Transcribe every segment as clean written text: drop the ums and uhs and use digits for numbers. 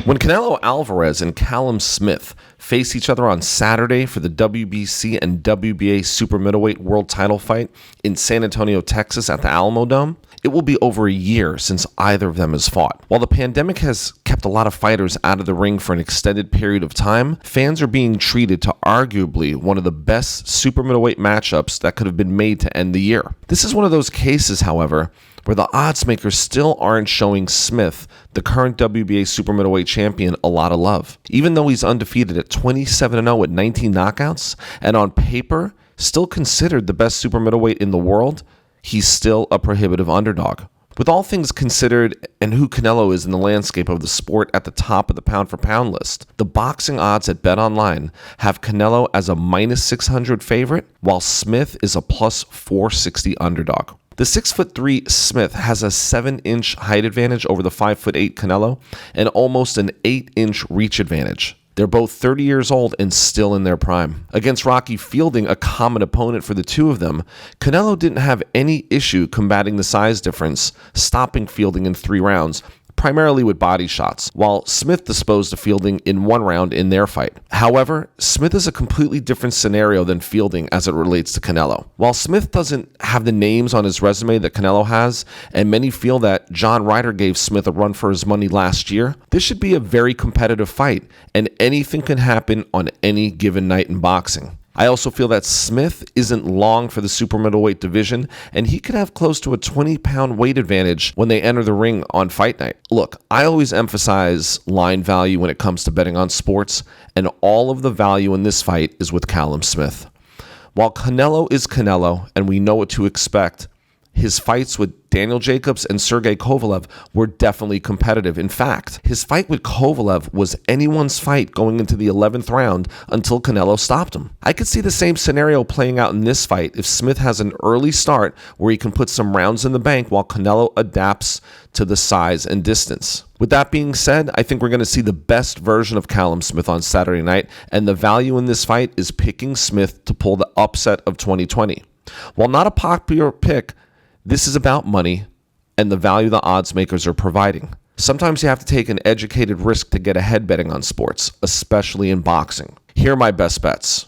When Canelo Alvarez and Callum Smith face each other on Saturday for the WBC and WBA super middleweight world title fight in San Antonio, Texas at the Alamo Dome, it will be over a year since either of them has fought. While the pandemic has kept a lot of fighters out of the ring for an extended period of time, fans are being treated to arguably one of the best super middleweight matchups that could have been made to end the year. This is one of those cases, however, where the oddsmakers still aren't showing Smith, the current WBA super middleweight champion, a lot of love. Even though he's undefeated at 27-0 with 19 knockouts, and on paper, still considered the best super middleweight in the world, he's still a prohibitive underdog. With all things considered and who Canelo is in the landscape of the sport at the top of the pound-for-pound list, the boxing odds at BetOnline have Canelo as a -600 favorite, while Smith is a +460 underdog. The 6'3" Smith has a 7-inch height advantage over the 5'8" Canelo and almost an 8-inch reach advantage. They're both 30 years old and still in their prime. Against Rocky Fielding, a common opponent for the two of them, Canelo didn't have any issue combating the size difference, stopping Fielding in 3 rounds, primarily with body shots, while Smith disposed of Fielding in 1 round in their fight. However, Smith is a completely different scenario than Fielding as it relates to Canelo. While Smith doesn't have the names on his resume that Canelo has, and many feel that John Ryder gave Smith a run for his money last year, this should be a very competitive fight, and anything can happen on any given night in boxing. I also feel that Smith isn't long for the super middleweight division, and he could have close to a 20-pound weight advantage when they enter the ring on fight night. Look, I always emphasize line value when it comes to betting on sports, and all of the value in this fight is with Callum Smith. While Canelo is Canelo, and we know what to expect, his fights with Daniel Jacobs and Sergey Kovalev were definitely competitive. In fact, his fight with Kovalev was anyone's fight going into the 11th round until Canelo stopped him. I could see the same scenario playing out in this fight if Smith has an early start where he can put some rounds in the bank while Canelo adapts to the size and distance. With that being said, I think we're going to see the best version of Callum Smith on Saturday night, and the value in this fight is picking Smith to pull the upset of 2020. While not a popular pick, this is about money and the value the odds makers are providing. Sometimes you have to take an educated risk to get ahead betting on sports, especially in boxing. Here are my best bets.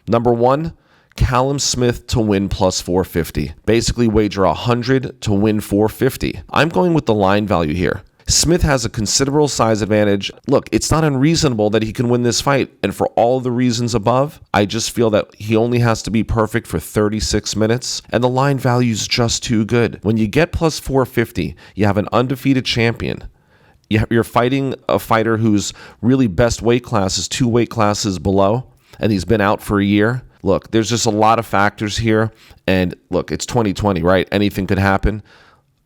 Number 1, Callum Smith to win +450. Basically wager 100 to win 450. I'm going with the line value here. Smith has a considerable size advantage. Look, it's not unreasonable that he can win this fight, and for all the reasons above, I just feel that he only has to be perfect for 36 minutes, and the line value is just too good. When you get +450, you have an undefeated champion. You're fighting a fighter whose really best weight class is 2 weight classes below, and he's been out for a year. Look, there's just a lot of factors here, and look, it's 2020, right? Anything could happen.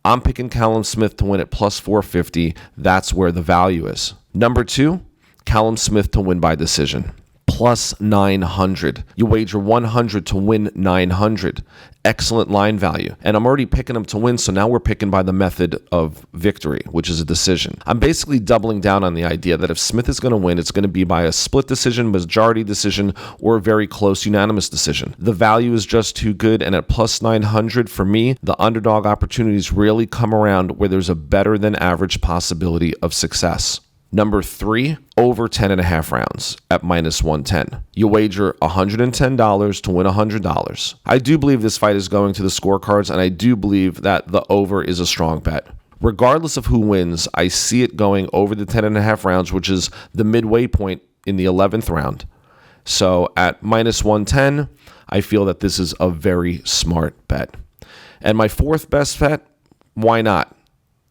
I'm picking Callum Smith to win at +450. That's where the value is. Number 2, Callum Smith to win by decision. +900. You wager 100 to win 900. Excellent line value. And I'm already picking him to win, so now we're picking by the method of victory, which is a decision. I'm basically doubling down on the idea that if Smith is going to win, it's going to be by a split decision, majority decision, or a very close unanimous decision. The value is just too good, and at +900 for me, the underdog opportunities really come around where there's a better than average possibility of success. Number 3, over 10.5 rounds at -110. You wager $110 to win $100. I do believe this fight is going to the scorecards, and I do believe that the over is a strong bet. Regardless of who wins, I see it going over the 10.5 rounds, which is the midway point in the 11th round. So at -110, I feel that this is a very smart bet. And my 4th best bet, why not?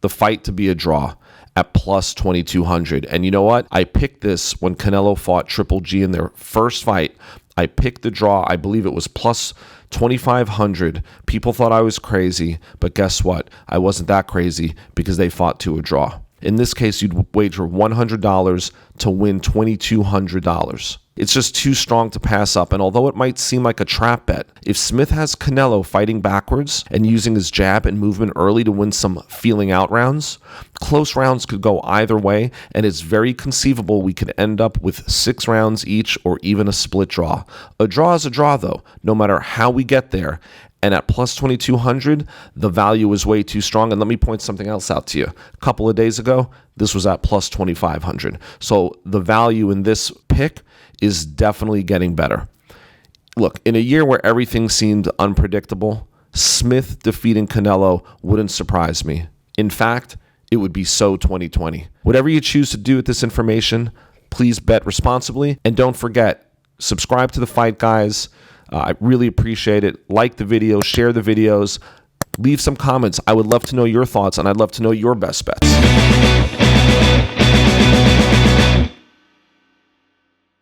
The fight to be a draw at +2200. And you know what? I picked this when Canelo fought Triple G in their first fight. I picked the draw. I believe it was +2500. People thought I was crazy, but guess what? I wasn't that crazy because they fought to a draw. In this case, you'd wager $100 to win $2,200. It's just too strong to pass up, and although it might seem like a trap bet, if Smith has Canelo fighting backwards and using his jab and movement early to win some feeling out rounds, close rounds could go either way, and it's very conceivable we could end up with 6 rounds each or even a split draw. A draw is a draw, though, no matter how we get there, And at plus 2,200, the value is way too strong. And let me point something else out to you. A couple of days ago, this was at plus 2,500. So the value in this pick is definitely getting better. Look, in a year where everything seemed unpredictable, Smith defeating Canelo wouldn't surprise me. In fact, it would be so 2020. Whatever you choose to do with this information, please bet responsibly. And don't forget, subscribe to The Fight Guys. I really appreciate it. Like the video, share the videos, leave some comments. I would love to know your thoughts, and I'd love to know your best bets.